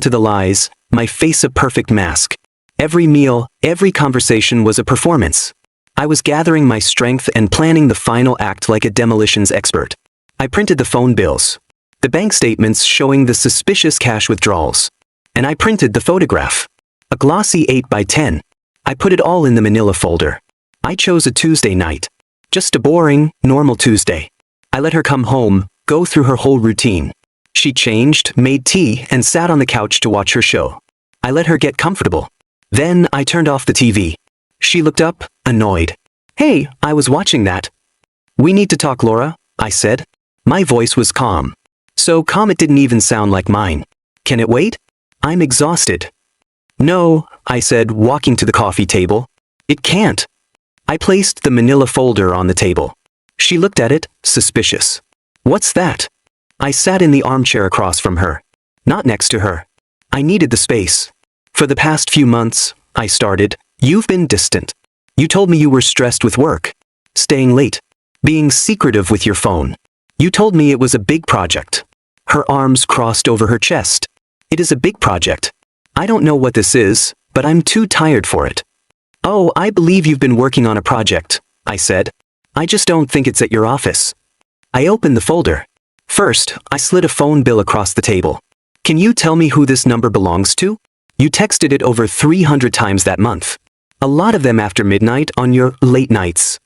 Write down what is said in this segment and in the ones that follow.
To the lies, my face a perfect mask. Every meal, every conversation was a performance. I was gathering my strength and planning the final act like a demolitions expert. I printed the phone bills, the bank statements showing the suspicious cash withdrawals. And I printed the photograph. A glossy 8 by 10. I put it all in the manila folder. I chose a Tuesday night. Just a boring, normal Tuesday. I let her come home, go through her whole routine. She changed, made tea, and sat on the couch to watch her show. I let her get comfortable. Then I turned off the TV. She looked up, annoyed. "Hey, I was watching that." "We need to talk, Laura," I said. My voice was calm. So calm it didn't even sound like mine. "Can it wait? I'm exhausted." "No," I said, walking to the coffee table. "It can't." I placed the manila folder on the table. She looked at it, suspicious. "What's that?" I sat in the armchair across from her. Not next to her. I needed the space. "For the past few months," I started, "you've been distant. You told me you were stressed with work, staying late, being secretive with your phone. You told me it was a big project." Her arms crossed over her chest. "It is a big project. I don't know what this is, but I'm too tired for it." "Oh, I believe you've been working on a project," I said. "I just don't think it's at your office." I opened the folder. First, I slid a phone bill across the table. "Can you tell me who this number belongs to? You texted it over 300 times that month. A lot of them after midnight on your late nights."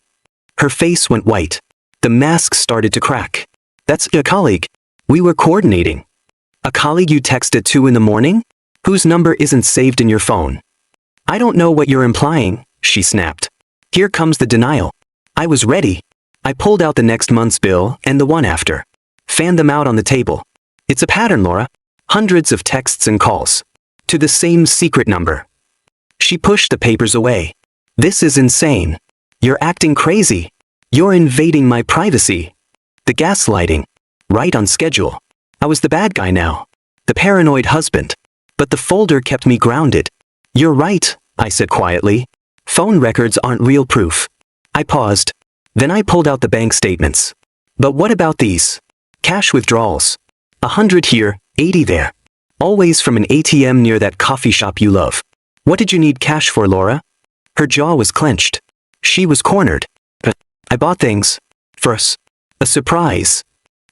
Her face went white. The mask started to crack. "That's a colleague. We were coordinating." "A colleague you text at 2 in the morning? Whose number isn't saved in your phone?" "I don't know what you're implying," she snapped. Here comes the denial. I was ready. I pulled out the next month's bill and the one after. Fanned them out on the table. "It's a pattern, Laura. Hundreds of texts and calls. To the same secret number." She pushed the papers away. "This is insane. You're acting crazy. You're invading my privacy." The gaslighting. Right on schedule. I was the bad guy now. The paranoid husband. But the folder kept me grounded. "You're right," I said quietly. "Phone records aren't real proof." I paused. Then I pulled out the bank statements. "But what about these? Cash withdrawals. 100 here, 80 there. Always from an ATM near that coffee shop you love. What did you need cash for, Laura?" Her jaw was clenched. She was cornered. "I bought things. For a surprise."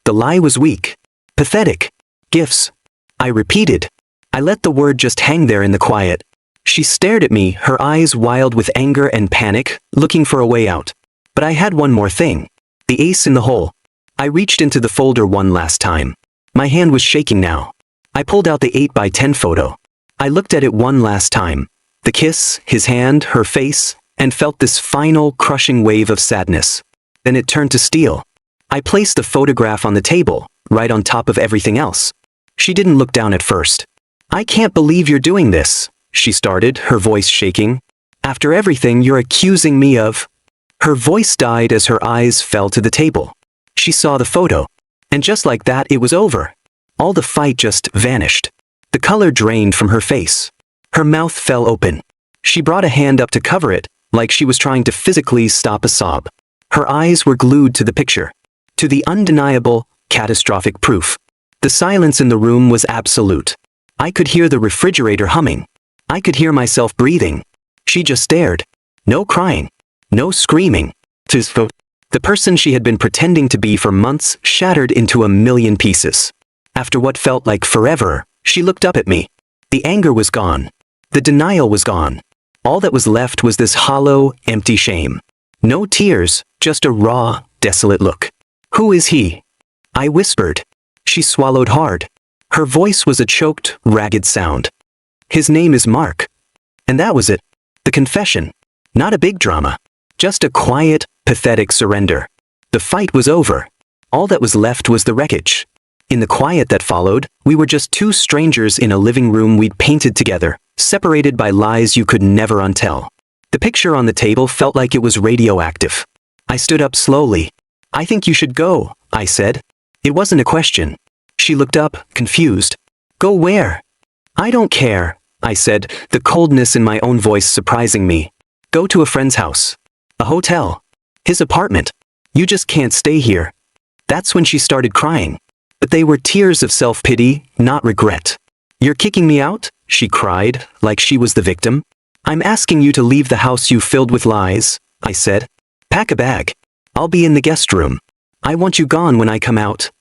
The lie was weak. Pathetic. "Gifts." I repeated. I let the word just hang there in the quiet. She stared at me, her eyes wild with anger and panic, looking for a way out. But I had one more thing. The ace in the hole. I reached into the folder one last time. My hand was shaking now. I pulled out the 8 by 10 photo. I looked at it one last time. The kiss, his hand, her face, and felt this final, crushing wave of sadness. Then it turned to steel. I placed the photograph on the table, right on top of everything else. She didn't look down at first. "I can't believe you're doing this," she started, her voice shaking. "After everything you're accusing me of." Her voice died as her eyes fell to the table. She saw the photo. And just like that, it was over. All the fight just vanished. The color drained from her face. Her mouth fell open. She brought a hand up to cover it, like she was trying to physically stop a sob. Her eyes were glued to the picture. To the undeniable, catastrophic proof. The silence in the room was absolute. I could hear the refrigerator humming. I could hear myself breathing. She just stared. No crying. No screaming. The person she had been pretending to be for months shattered into a million pieces. After what felt like forever, she looked up at me. The anger was gone. The denial was gone. All that was left was this hollow, empty shame. No tears, just a raw, desolate look. "Who is he?" I whispered. She swallowed hard. Her voice was a choked, ragged sound. "His name is Mark." And that was it. The confession. Not a big drama. Just a quiet, pathetic surrender. The fight was over. All that was left was the wreckage. In the quiet that followed, we were just two strangers in a living room we'd painted together, separated by lies you could never untell. The picture on the table felt like it was radioactive. I stood up slowly. "I think you should go," I said. It wasn't a question. She looked up, confused. "Go where?" "I don't care," I said, the coldness in my own voice surprising me. "Go to a friend's house. A hotel. His apartment. You just can't stay here." That's when she started crying. But they were tears of self-pity, not regret. "You're kicking me out?" she cried, like she was the victim. "I'm asking you to leave the house you filled with lies," I said. "Pack a bag. I'll be in the guest room. I want you gone when I come out."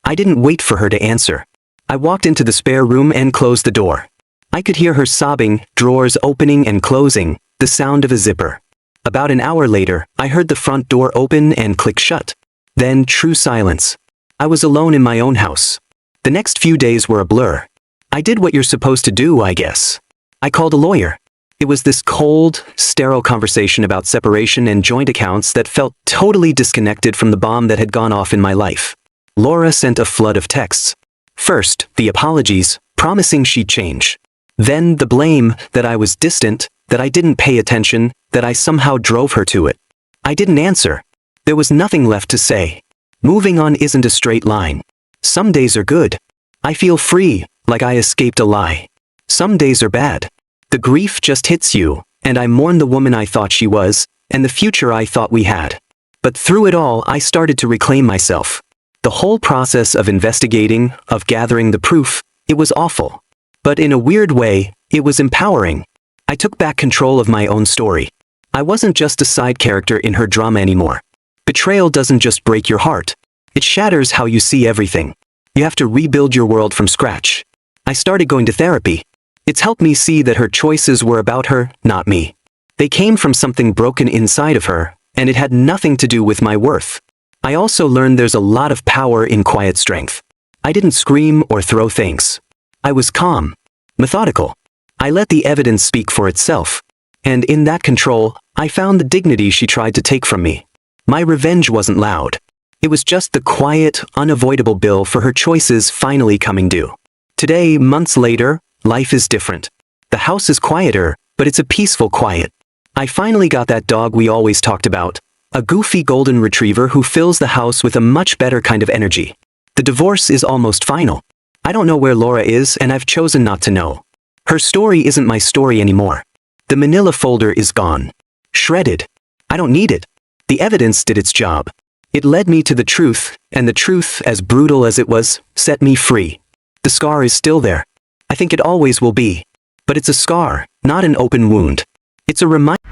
I didn't wait for her to answer. I walked into the spare room and closed the door. I could hear her sobbing, drawers opening and closing, the sound of a zipper. About an hour later, I heard the front door open and click shut. Then true silence. I was alone in my own house. The next few days were a blur. I did what you're supposed to do, I guess. I called a lawyer. It was this cold, sterile conversation about separation and joint accounts that felt totally disconnected from the bomb that had gone off in my life. Laura sent a flood of texts. First, the apologies, promising she'd change. Then the blame, that I was distant, that I didn't pay attention, that I somehow drove her to it. I didn't answer. There was nothing left to say. Moving on isn't a straight line. Some days are good. I feel free, like I escaped a lie. Some days are bad. The grief just hits you, and I mourn the woman I thought she was, and the future I thought we had. But through it all, I started to reclaim myself. The whole process of investigating, of gathering the proof, it was awful. But in a weird way, it was empowering. I took back control of my own story. I wasn't just a side character in her drama anymore. Betrayal doesn't just break your heart. It shatters how you see everything. You have to rebuild your world from scratch. I started going to therapy. It's helped me see that her choices were about her, not me. They came from something broken inside of her, and it had nothing to do with my worth. I also learned there's a lot of power in quiet strength. I didn't scream or throw things. I was calm, methodical. I let the evidence speak for itself. And in that control, I found the dignity she tried to take from me. My revenge wasn't loud. It was just the quiet, unavoidable bill for her choices finally coming due. Today, months later, life is different. The house is quieter, but it's a peaceful quiet. I finally got that dog we always talked about. A goofy golden retriever who fills the house with a much better kind of energy. The divorce is almost final. I don't know where Laura is, and I've chosen not to know. Her story isn't my story anymore. The manila folder is gone. Shredded. I don't need it. The evidence did its job. It led me to the truth, and the truth, as brutal as it was, set me free. The scar is still there. I think it always will be. But it's a scar, not an open wound. It's a reminder.